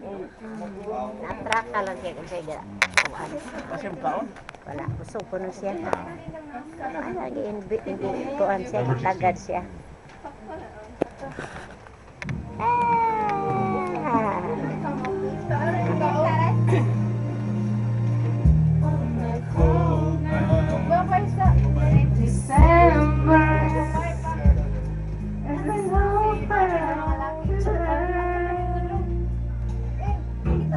Na-attract ka lang kaya kung siya Kasi mukhaon? wala, usog ko nun siya. Lagi, hindi kuhan siya, tagad siya.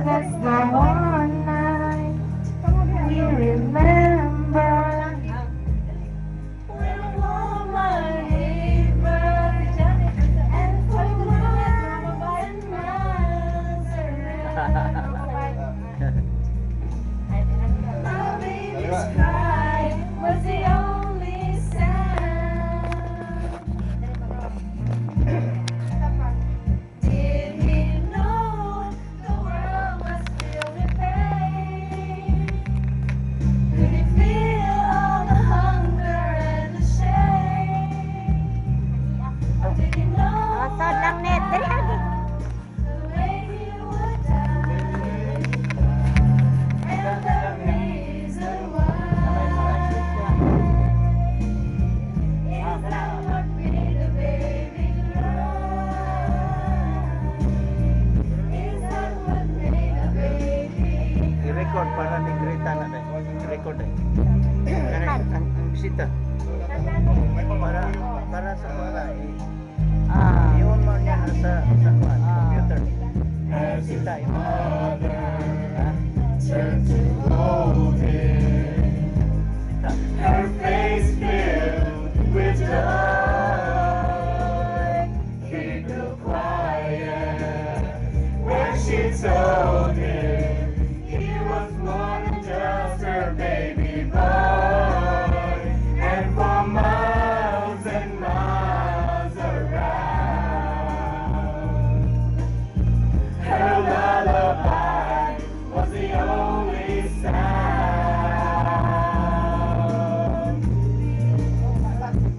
That's the one night we remember. When a woman gave birth and for miles and miles around. My baby's cry was the only sound. Did he know the world was filled with pain? Could he feel all the hunger and the shame? Or did he know Sod lang net, dali agi. the way he would die? And the reason why is that what made the baby cry? Is that what made the baby I-record para ni-grita na tayo. I-record eh. Kaya ang bisita. Para sa wala eh. Iyon mo niya sa computer. Bisita yun. Turned to golden, her face filled with joy. He grew quiet when she told him he was more than just her baby boy. And for miles and miles around, her lullaby was the only sound.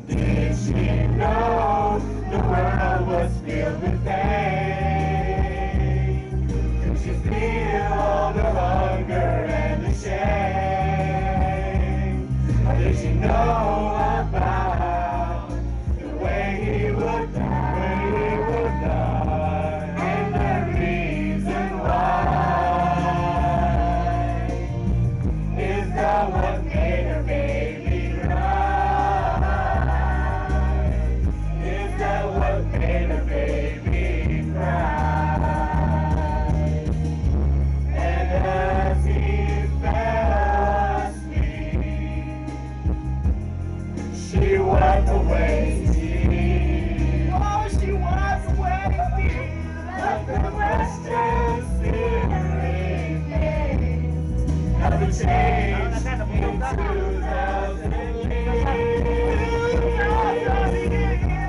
Did she know the world was filled with pain? Could she feel all the hunger and the shame? Or did she know about the way he would die, and the reason why? Is that what made her baby cry? Is that what made her baby cry? And as he fell asleep, she wiped away his tears. Oh, she wiped away his tears. But the restless spirit never changed in 2,000 years.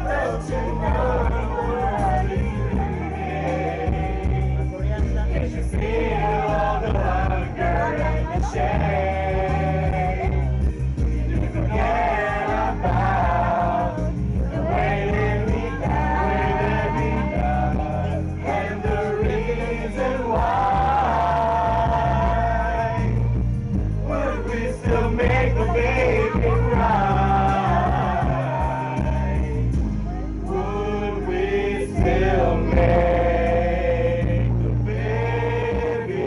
Don't you know what he did? Can't you feel all the hunger and the shame? Did you forget about the way that we died, and the reason why? Would we still make the baby cry? Would we still make the baby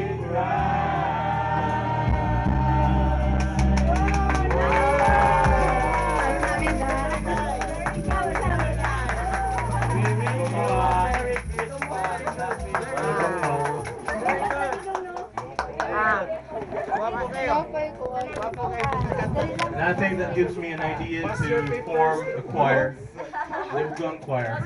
And I think that gives me an idea to form a choir, the Gun Choir.